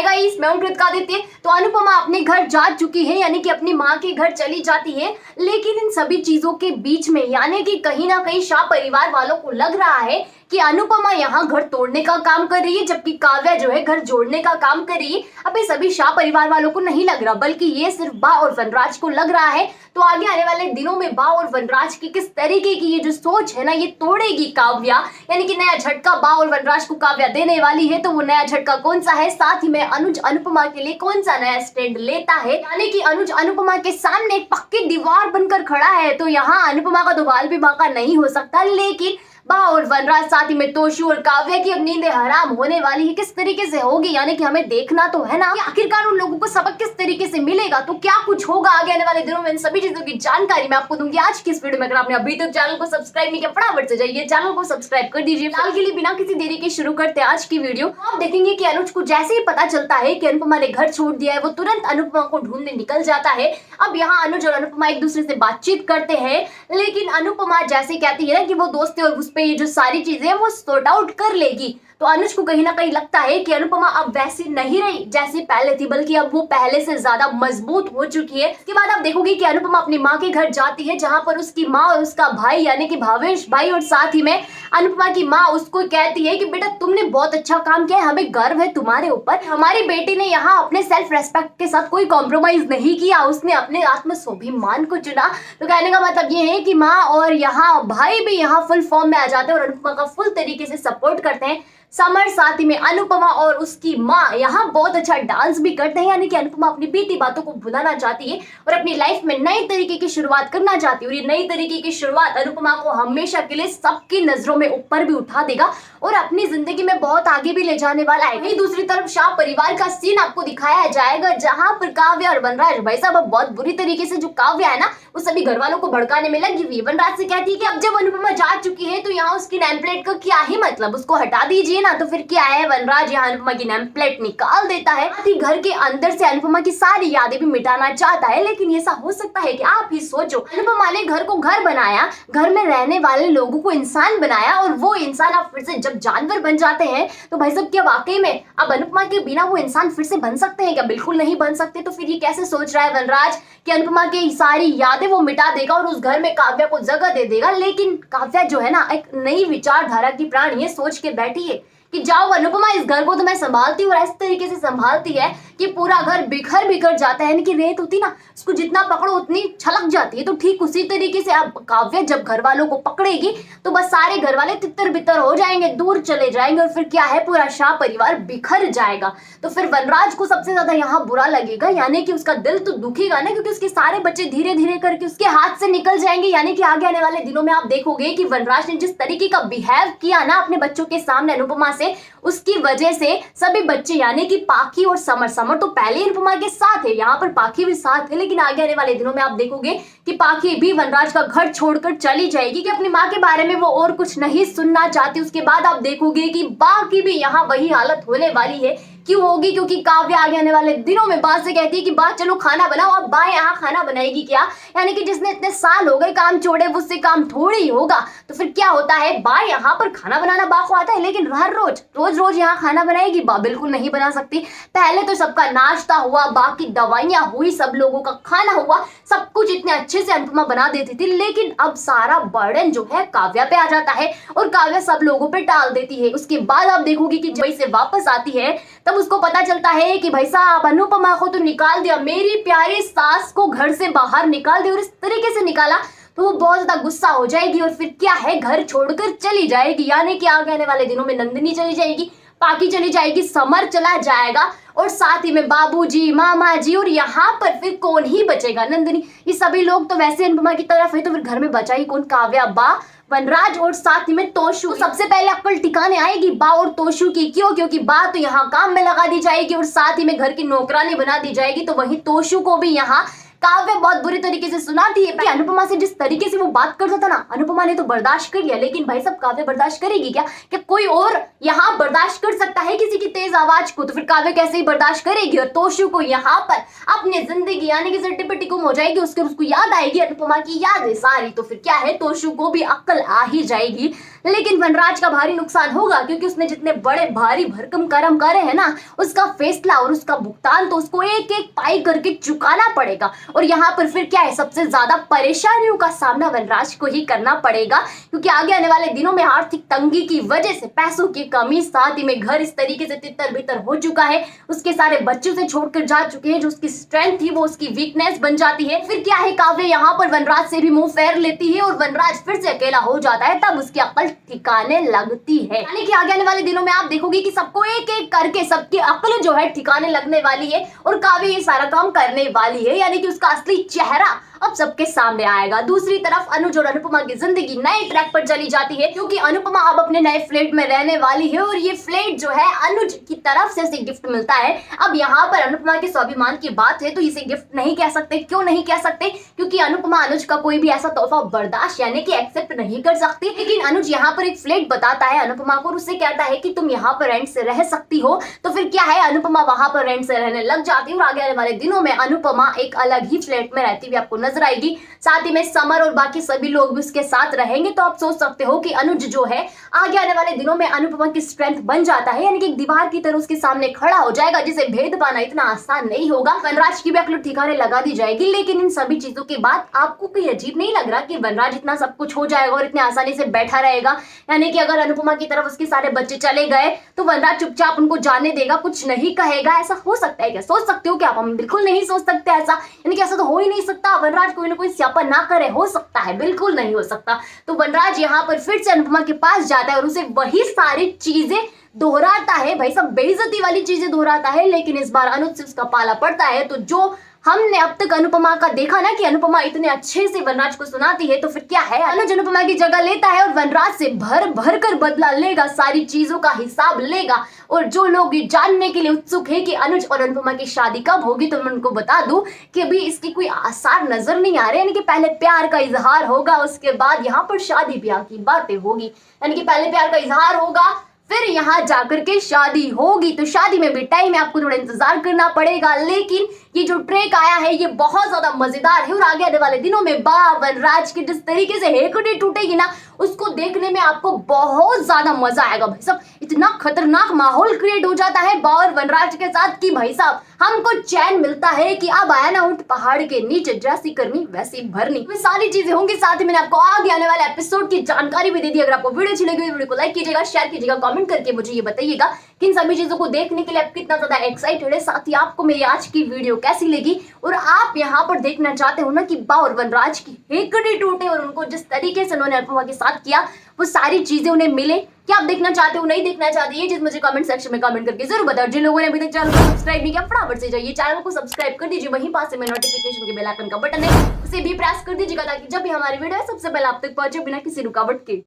Hi guys, मैं हूं कृतिका आदित्य। तो अनुपमा अपने घर जा चुकी है, यानी कि अपनी माँ के घर चली जाती है। लेकिन इन सभी चीजों के बीच में यानी कि कहीं ना कहीं शाह परिवार वालों को लग रहा है कि अनुपमा यहाँ घर तोड़ने का काम कर रही है, जबकि काव्या जो है घर जोड़ने का काम कर रही है। अब ये सभी शाह परिवार वालों को नहीं लग रहा, बल्कि ये सिर्फ बा और वनराज को लग रहा है। तो आगे आने वाले दिनों में बा और वनराज की किस तरीके की ये जो सोच है ना, ये तोड़ेगी काव्या, यानी कि नया झटका बा और वनराज को काव्या देने वाली है। तो वो नया झटका कौन सा है, साथ ही में अनुज अनुपमा के लिए कौन सा नया स्टैंड लेता है, यानी कि अनुज अनुपमा के सामने एक पक्की दीवार बनकर खड़ा है। तो यहाँ अनुपमा का तो बाल भी बांका नहीं हो सकता, लेकिन बा और वनराज साथ ही में तोशु और काव्या की अब नींदें हराम होने वाली है। किस तरीके से होगी, यानी कि हमें देखना तो है ना कि आखिरकार उन लोगों को सबक किस तरीके से मिलेगा। तो क्या कुछ होगा आगे आने वाले दिनों में, इन सभी चीजों की जानकारी मैं आपको दूंगी आज की इस वीडियो में। अगर आपने अभी तक चैनल को सब्सक्राइब नहीं किया, फटाफट से जाइए चैनल को सब्सक्राइब कर दीजिए। फिलहाल के लिए बिना किसी देरी के शुरू करते हैं आज की वीडियो। आप देखेंगे कि अनुज को जैसे ही पता चलता है कि अनुपमा ने घर छोड़ दिया है, वो तुरंत अनुपमा को ढूंढने निकल जाता है। अब यहाँ अनुज और अनुपमा एक दूसरे से बातचीत करते हैं, लेकिन अनुपमा जैसे कहती है ना कि वो दोस्त है और उस पर ये जो सारी चीजें वो सॉर्ट आउट कर लेगी। तो अनुज को कहीं ना कहीं लगता है कि अनुपमा अब वैसी नहीं रही जैसी पहले थी, बल्कि अब वो पहले से ज्यादा मजबूत हो चुकी है। इसके बाद आप देखोगे कि अनुपमा अपनी माँ के घर जाती है, जहां पर उसकी माँ और उसका भाई यानी कि भावेश भाई और साथ ही में अनुपमा की माँ उसको कहती है कि बेटा तुमने बहुत अच्छा काम किया है, हमें गर्व है तुम्हारे ऊपर। हमारी बेटी ने यहाँ अपने सेल्फ रेस्पेक्ट के साथ कोई कॉम्प्रोमाइज नहीं किया, उसने अपने आत्म स्वाभिमान को चुना। तो कहने का मतलब ये है कि माँ और यहाँ भाई भी यहाँ फुल फॉर्म में आ जाते हैं और अनुपमा का फुल तरीके से सपोर्ट करते हैं। समर साथ ही में अनुपमा और उसकी माँ यहाँ बहुत अच्छा डांस भी करते हैं, यानी कि अनुपमा अपनी बीती बातों को भुलाना चाहती है और अपनी लाइफ में नई तरीके की शुरुआत करना चाहती है। और ये नई तरीके की शुरुआत अनुपमा को हमेशा के लिए सबकी नजरों में ऊपर भी उठा देगा और अपनी जिंदगी में बहुत आगे भी ले जाने वाला है। वहीं दूसरी तरफ शाह परिवार का सीन आपको दिखाया जाएगा, जहां पर काव्या और वनराज भाई साहब अब बहुत बुरी तरीके से जो काव्या है ना, वो सभी घर वालों को भड़काने में लगी हुई है। वनराज से कहती है कि अब जब अनुपमा जा चुकी है तो यहाँ उसकी नेम प्लेट का क्या ही मतलब, उसको हटा दीजिए ना। तो फिर क्या है, वनराज यहाँ अनुपमा की नेम प्लेट निकाल देता है। साथ ही घर के अंदर से अनुपमा की सारी यादें भी मिटाना चाहता है। लेकिन ऐसा हो सकता है कि आप ही सोचो, अनुपमा ने घर को घर बनाया, घर में रहने वाले लोगों को इंसान बनाया, और वो इंसान आप फिर से जब जानवर बन जाते हैं तो भाई साहब क्या वाकई में अब अनुपमा के बिना वो इंसान फिर से बन सकते हैं क्या? बिल्कुल नहीं बन सकते। तो फिर ये कैसे सोच रहा है वनराज कि अनुपमा की सारी यादें वो मिटा देगा और उस घर में काव्या को जगह दे देगा। लेकिन काव्या जो है ना, एक नई विचारधारा की प्राणी है, सोच के बैठी है कि जाओ अनुपमा, इस घर को तो मैं संभालती हूँ। और इस तरीके से संभालती है कि पूरा घर बिखर बिखर जाता है, यानी कि रेत होती ना, उसको जितना पकड़ो उतनी छलक जाती है। तो ठीक उसी तरीके से अब काव्या जब घर वालों को पकड़ेगी तो बस सारे घर वाले तितर बितर हो जाएंगे, दूर चले जाएंगे, और फिर क्या है, पूरा शाह परिवार बिखर जाएगा। तो फिर वनराज को सबसे ज्यादा यहाँ बुरा लगेगा, यानी कि उसका दिल तो दुखेगा ना, क्योंकि उसके सारे बच्चे धीरे धीरे करके उसके हाथ से निकल जाएंगे। यानी कि आगे आने वाले दिनों में आप देखोगे कि वनराज ने जिस तरीके का बिहेव किया ना अपने बच्चों के सामने अनुपमा से, उसकी वजह से सभी बच्चे यानी कि पाखी और समर तो पहले अनुपमा के साथ है, यहाँ पर पाखी भी साथ है, लेकिन आगे आने वाले दिनों में आप देखोगे कि पाखी भी वनराज का घर छोड़कर चली जाएगी कि अपनी माँ के बारे में वो और कुछ नहीं सुनना चाहती। उसके बाद आप देखोगे कि बा की भी यहाँ वही हालत होने वाली है। क्यों होगी? क्योंकि काव्या आगे आने वाले दिनों में बा से कहती है कि बा चलो खाना बनाओ। अब बा यहाँ खाना बनाएगी क्या? यानी कि जिसने इतने साल हो गए काम छोड़े, उससे काम थोड़ी ही होगा। तो फिर क्या होता है, बा यहाँ पर खाना बनाना बा को आता है, लेकिन हर रोज यहाँ खाना बनाएगी? बा बिल्कुल नहीं बना सकती। पहले तो सबका नाश्ता हुआ, बाकी दवाइयां हुई, सब लोगों का खाना हुआ, सब कुछ इतने अच्छे से अनुपमा बना देती थी। लेकिन अब सारा बर्डन जो है काव्या पे आ जाता है और काव्या सब लोगों पे टाल देती है। उसके बाद आप देखोगे कि जब से वापस आती है तब उसको पता चलता है कि भाई साहब अनुपमा को तो निकाल दिया, मेरी प्यारी सास को घर से बाहर निकाल दिया, और इस तरीके से निकाला तो वो बहुत ज्यादा गुस्सा हो जाएगी और फिर क्या है, घर छोड़कर चली जाएगी। यानी कि आगे आने वाले दिनों में नंदिनी चली जाएगी, पाकी चली जाएगी, समर चला जाएगा, और साथ ही में बाबूजी, मामा जी, और यहाँ पर फिर कौन ही बचेगा? नंदिनी। ये सभी लोग तो वैसे अनुपमा की तरफ है, तो फिर घर में बचा ही कौन? काव्या, बा, वनराज और साथ ही में तोशु। सबसे पहले अक्ल ठिकाने आएगी बा और तोशु की। क्यों? क्योंकि बा तो यहाँ काम में लगा दी जाएगी और साथ ही में घर की नौकरानी बना दी जाएगी। तो वहीं तोशु को भी यहाँ काव्य बहुत बुरी तरीके से सुनाती है कि अनुपमा से जिस तरीके से वो बात करता था ना, अनुपमा ने तो बर्दाश्त कर लिया, लेकिन भाई साहब काव्य बर्दाश्त करेगी क्या? क्या कोई और यहाँ बर्दाश्त कर सकता है किसी की तेज आवाज को? तो फिर काव्य कैसे ही बर्दाश्त करेगी? और तोशु को यहाँ पर अपनी जिंदगी यानी कि सट्टी गुम हो जाएगी, उसको याद आएगी अनुपमा की यादें सारी। तो फिर क्या है, तोशु को भी अक्ल आ ही जाएगी। लेकिन वनराज का भारी नुकसान होगा, क्योंकि उसने जितने बड़े भारी भरकम कर्म करे हैं ना, उसका फैसला और उसका भुगतान तो उसको एक एक पाई करके चुकाना पड़ेगा। और यहाँ पर फिर क्या है, सबसे ज्यादा परेशानियों का सामना वनराज को ही करना पड़ेगा, क्योंकि आगे आने वाले दिनों में आर्थिक तंगी की वजह से पैसों की कमी, साथ ही में घर इस तरीके से तितर बितर हो चुका है, उसके सारे बच्चों से छोड़कर जा चुके हैं, जो उसकी स्ट्रेंथ थी वो उसकी वीकनेस बन जाती है। फिर क्या है, काव्य यहाँ पर वनराज से भी मुंह फेर लेती है और वनराज फिर से अकेला हो जाता है, तब उसकी अकल ठिकाने लगती है। यानी कि आगे आने वाले दिनों में आप देखोगे कि सबको एक एक करके सबकी अकल जो है ठिकाने लगने वाली है और काव्य ये सारा काम करने वाली है, यानी कि उसका असली चेहरा अब सबके सामने आएगा। दूसरी तरफ अनुज और अनुपमा की जिंदगी नए ट्रैक पर चली जाती है, क्योंकि अनुपमा अब अपने नए फ्लैट में रहने वाली है और ये फ्लैट जो है अनुज की तरफ से उसे गिफ्ट मिलता है। अब यहाँ पर अनुपमा के स्वाभिमान की बात है तो इसे गिफ्ट नहीं कह सकते। क्यों नहीं कह सकते? क्योंकि अनुपमा अनुज का कोई भी ऐसा तोहफा बर्दाश्त यानी कि एक्सेप्ट नहीं कर सकती। लेकिन अनुज यहाँ पर एक फ्लैट बताता है अनुपमा को और उससे कहता है कि तुम यहाँ पर रेंट से रह सकती हो। तो फिर क्या है, अनुपमा वहां पर रेंट से रहने लग जाती है और आगे आने वाले दिनों में अनुपमा एक अलग ही फ्लैट में रहती हुई आपको नजर आएगी। साथ ही में समर और बाकी सभी लोग भी उसके साथ रहेंगे। तो आप सोच सकते हो कि अनुज जो है आगे आने वाले दिनों में अनुपमा की स्ट्रेंथ बन जाता है, यानी कि एक दीवार की तरह उसके सामने खड़ा हो जाएगा, जिसे भेद पाना इतना आसान नहीं होगा। वनराज की भी अकल ठिकाने लगा दी जाएगी। लेकिन इन सभी चीजों के बाद आपको कोई अजीब नहीं लग रहा कि वनराज इतना सब कुछ हो जाएगा और इतने आसानी से बैठा रहेगा? यानी कि अगर अनुपमा की तरफ उसके सारे बच्चे चले गए तो वनराज चुपचाप उनको जाने देगा, कुछ नहीं कहेगा? ऐसा हो सकता है क्या? सोच सकते हो क्या आप? हम बिल्कुल नहीं सोच सकते ऐसा, यानी कि ऐसा तो हो ही नहीं सकता। वनराज कोई ना कोई स्यापा ना करे, हो सकता है? बिल्कुल नहीं हो सकता। तो वनराज यहाँ पर फिर से अनुपमा के पास जाता है और उसे वही सारी चीजें दोहराता है, भाई सब बेइज्जती वाली चीजें दोहराता है। लेकिन इस बार अनुज से उसका पाला पड़ता है। तो जो हमने अब तक अनुपमा का देखा ना कि अनुपमा इतने अच्छे से वनराज को सुनाती है, तो फिर क्या है, अनुज अनुपमा की जगह लेता है और वनराज से भर भर कर बदला लेगा, सारी चीजों का हिसाब लेगा। और जो लोग ये जानने के लिए उत्सुक है कि अनुज और अनुपमा की शादी कब होगी, तो मैं उनको बता दूं कि अभी इसकी कोई आसार नजर नहीं आ रहे। यानी कि पहले प्यार का इजहार होगा, उसके बाद यहाँ पर शादी ब्याह की बातें होगी। यानी कि पहले प्यार का इजहार होगा, फिर यहाँ जाकर के शादी होगी। तो शादी में भी टाइम है, आपको थोड़ा इंतजार करना पड़ेगा। लेकिन ये जो ट्रैक आया है ये बहुत ज्यादा मजेदार है और आगे आने वाले दिनों में बा वनराज की जिस तरीके से हेकड़ी टूटेगी ना, उसको देखने में आपको बहुत ज्यादा मजा आएगा। भाई साहब इतना खतरनाक माहौल क्रिएट हो जाता है बा और वनराज के साथ कि भाई साहब हमको चैन मिलता है कि अब आया ना ऊंट पहाड़ के नीचे, जैसी गर्मी वैसी भरनी। ये सारी चीजें होंगी। साथ ही मैंने आपको आगे आने वाले एपिसोड की जानकारी भी दे दी। अगर आपको वीडियो अच्छी लगी वीडियो को लाइक कीजिएगा, शेयर कीजिएगा, कमेंट करके मुझे ये बताइएगा कि इन सभी चीजों को देखने के लिए आप कितना ज्यादा एक्साइटेड है। साथ ही आपको मेरी आज की वीडियो कैसी लगी और आप यहाँ पर देखना चाहते हो ना कि बा और वनराज की हेकड़ी टूटे और उनको जिस तरीके से उन्होंने अनुपमा के साथ किया वो सारी चीजें उन्हें मिले, क्या आप देखना चाहते हो नहीं देखना चाहते, ये चीज मुझे कमेंट सेक्शन में कमेंट करके जरूर बताओ। जिन लोगों ने अभी तक चैनल को सब्सक्राइब नहीं किया फटाफट से जाइए चैनल को सब्सक्राइब कर दीजिए, वहीं पास में नोटिफिकेशन के बेल आइकन का बटन है उसे भी प्रेस कर दीजिएगा, ताकि जब भी हमारी वीडियो सबसे पहले आप तक पहुंचे बिना किसी रुकावट के।